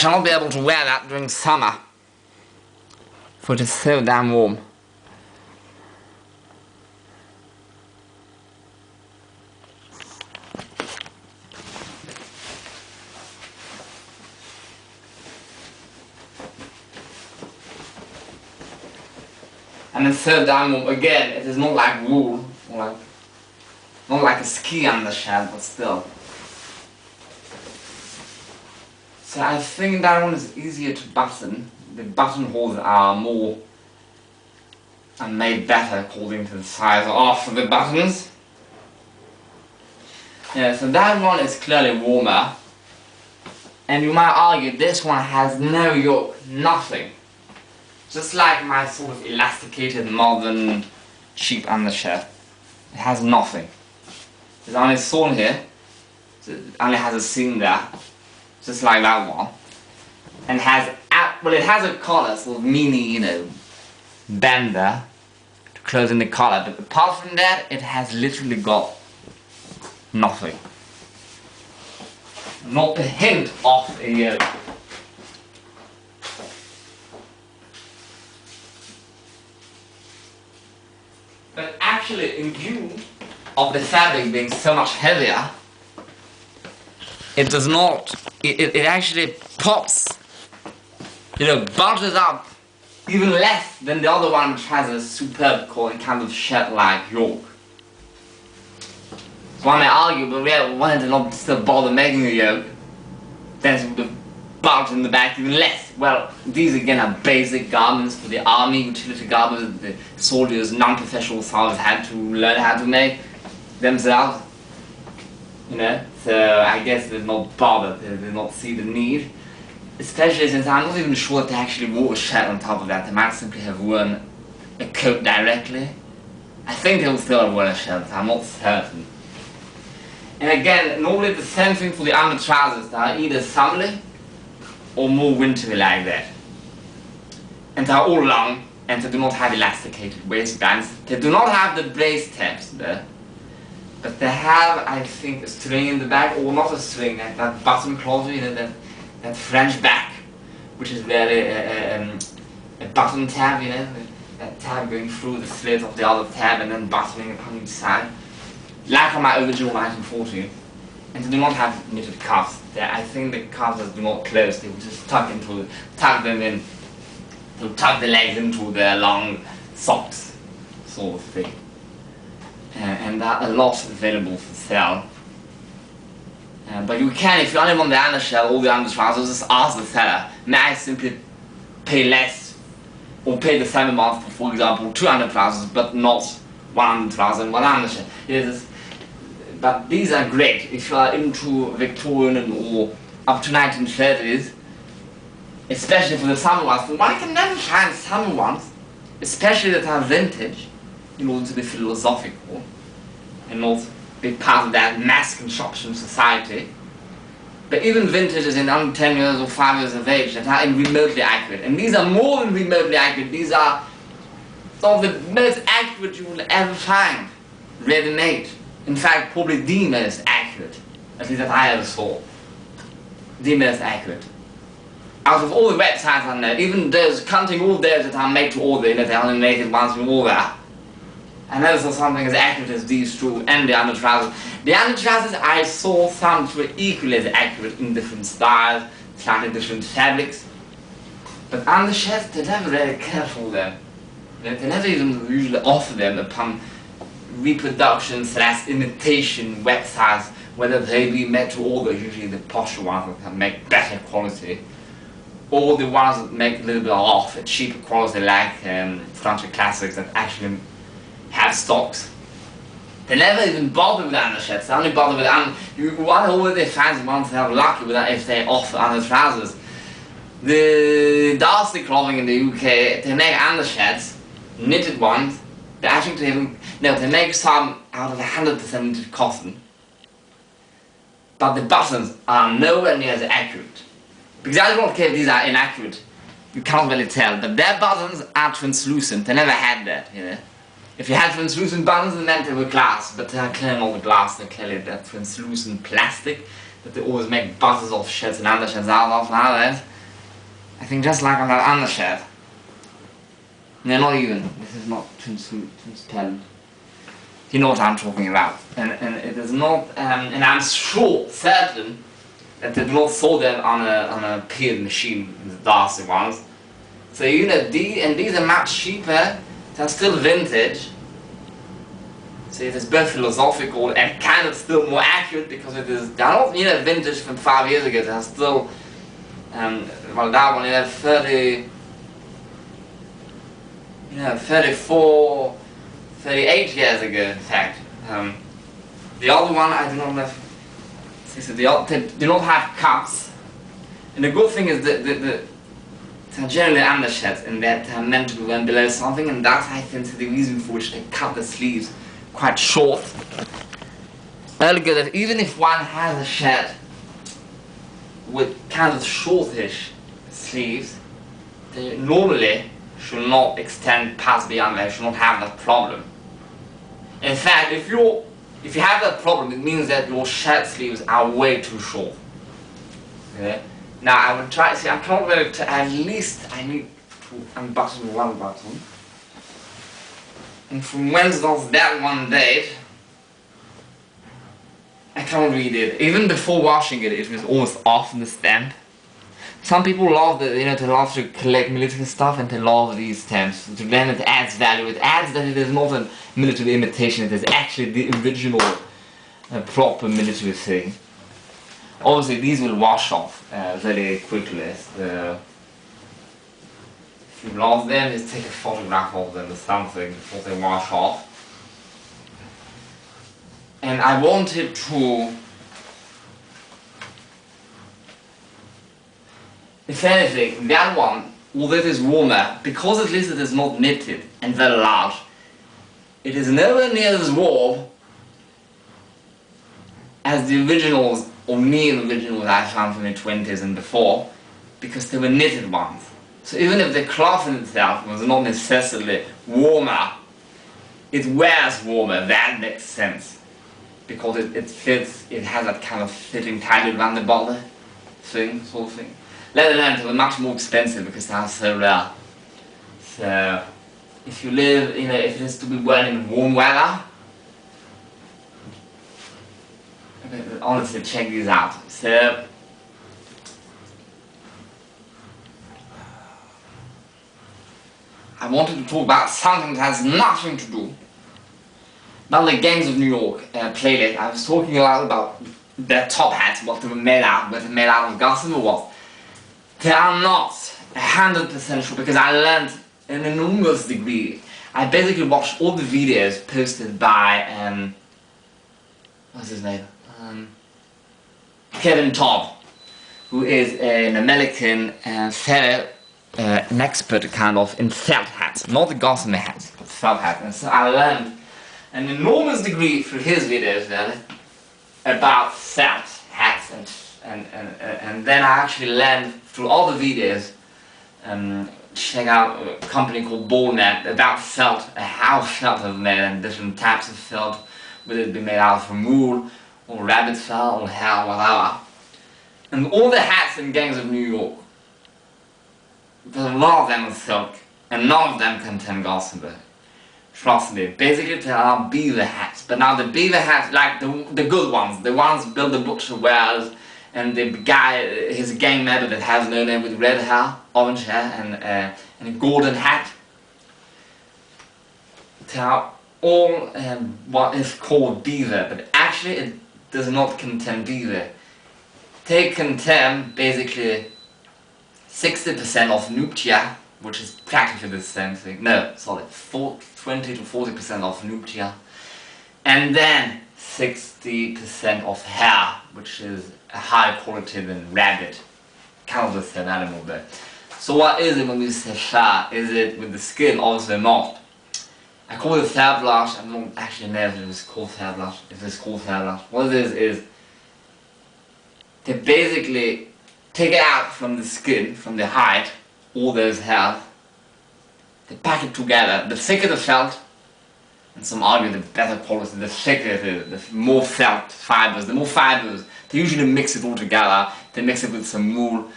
shall not be able to wear that during summer, for it is so damn warm. And it's so damn warm. Again, it is not like wool, or not like a ski undershirt, but still. So I think that one is easier to button. The buttonholes are made better according to the size of the buttons. Yeah, so that one is clearly warmer. And you might argue this one has no yoke, nothing. Just like my sort of elasticated modern cheap undershirt. It has nothing. It's only sewn here. It only has a seam there. Just like that one. And it has a collar, sort of mini, band there to close in the collar. But apart from that, it has literally got nothing. Not a hint of a yoke. But actually, in view of the fabric being so much heavier, it does not, it actually pops, bunches up even less than the other one, which has a superb kind of shirt-like yoke. So one may argue, but why did not still bother making a yoke? Then it would have bulged in the back even less. Well, these again are basic garments for the army, utility garments that the soldiers, non-professional soldiers had to learn how to make themselves. So I guess they're not bothered, they did not see the need. Especially since I'm not even sure that they actually wore a shirt on top of that. They might simply have worn a coat directly. I think they will still have worn a shirt, I'm not certain. And again, normally the same thing for the under trousers. They are either summery or more wintry like that. And they are all long, and they do not have elasticated waistbands. They do not have the brace tabs there. But they have, I think, a string in the back, or not a string, that button cloth, that French back, which is very a button tab, that tab going through the slit of the other tab and then buttoning upon each side. Like on my original 1914. And they do not have knitted cuffs. I think the cuffs do not close, they will just tuck them in, to tuck the legs into their long socks, sort of thing. And there are a lot available for sale. But you can, if you only want the undershirt or the undertrousers, just ask the seller, may I simply pay less or pay the same amount for example, 2 undertrousers, but not 1 undertrouser and 1 undershirt. But these are great if you are into Victorian or up to 1930s, especially for the summer ones. One can never find summer ones, especially that are vintage, in order to be philosophical and not be part of that mass consumption society. But even vintages in under 10 years or 5 years of age that are remotely accurate. And these are more than remotely accurate, these are some of the most accurate you will ever find, ready-made. In fact, probably the most accurate, at least that I ever saw. The most accurate. Out of all the websites I know, even those, counting all those that are made to order, they only make it once you order. I never saw something as accurate as these two and the undertrousers. The undertrousers I saw some which were equally as accurate in different styles, slightly different fabrics. But undershirts, they never really care for them. They never even usually offer them upon reproduction / imitation websites, whether they be made to order, usually the posh ones that make better quality, or the ones that make a little bit off, a cheaper quality like Frontier Classics that actually have stocks. They never even bother with undershirts, they only bother with one already finds the ones that are lucky with that if they offer under trousers. The Darcy clothing in the UK, they make undershirts, knitted ones. They actually even, no, they make some out of 100% knitted cotton. But the buttons are nowhere near as accurate. Because I don't care if these are inaccurate, you can't really tell, but their buttons are translucent, they never had that, If you had translucent buttons, then meant they were glass, but they are clearly not glass, they're clearly that translucent plastic that they always make buttons of shirts and undershirts out of nowadays. I think just like on that undershirt. No, not even. This is not transparent. You know what I'm talking about. And it is not, and I'm sure, certain, that they do not sold them on a peeled machine, the Darcy ones. So you know, these are much cheaper, they're still vintage. So it is both philosophical and kind of still more accurate because it is, they're not, you know, vintage from 5 years ago, they're still, well that one, you know, 34, 38 years ago in fact. The other one I do not know, so they do not have cups. And the good thing is that they're generally undershirts and that they're meant to be worn below something, and that's I think the reason for which they cut the sleeves quite short. Earlier that even if one has a shirt with kind of shortish sleeves, they normally should not extend past beyond that, should not have that problem. In fact, if you have that problem, it means that your shirt sleeves are way too short. Okay? Now I will try, see I'm not going to, at least I need to unbutton one button. And from whence does that one date? I can't read it. Even before washing it, it was almost off in the stamp. Some people love they love to collect military stuff and they love these stamps. To them it adds value. It adds that it is not a military imitation, it is actually the original proper military thing. Obviously these will wash off very quickly. If you love them, just take a photograph of them or something before they wash off. And I wanted to, if anything, that one, although it is warmer, because at least it is not knitted and very large, it is nowhere near as warm as the originals, or near originals I found from the 20s and before, because they were knitted ones. So even if the cloth in itself was not necessarily warmer, it wears warmer, that makes sense. Because it fits, it has that kind of fitting tightly around the body thing, sort of thing. Let alone they're much more expensive because they are so rare. So if you live, if it is to be worn in warm weather, honestly check these out. So I wanted to talk about something that has nothing to do about the Gangs of New York playlist. I was talking a lot about their top hats, what they were made out, whether made out of gossamer or what. They are not 100% sure because I learned an enormous degree. I basically watched all the videos posted by, what's his name? Kevin Todd, who is an American fellow, an expert kind of in felt hats, not the gossamer hats, but felt hats. And so I learned an enormous degree through his videos then about felt hats, and then I actually learned through all the videos, check out a company called Ballnet about felt, how felt is made and different types of felt, whether it be made out from wool or rabbit felt or hair, whatever. And all the hats in Gangs of New York, there's a lot of them are silk and none of them contain gossamer. Trust me, basically there are beaver hats, but now the beaver hats, like the good ones, the ones Bill the Butcher wears, and the guy, he's a gang member that has no name with red hair, orange hair, and a golden hat. They are all what is called beaver, but actually it does not contain beaver. They contain basically 60% of nuptia, which is practically the same thing. No, sorry, 20 to 40% of nuptia, and then 60% of hair, which is a higher quality than rabbit, kind of the same animal there. So what is it when we say fur? Is it with the skin? Also not. I call it fur blush. I don't actually know if it is called fur blush. If it's called fur blush, what it is they basically take it out from the skin, from the hide, all those hairs. They pack it together. The thicker the felt, and some argue the better quality, the thicker it is, the more felt fibers, the more fibers. They usually mix it all together. They mix it with some wool,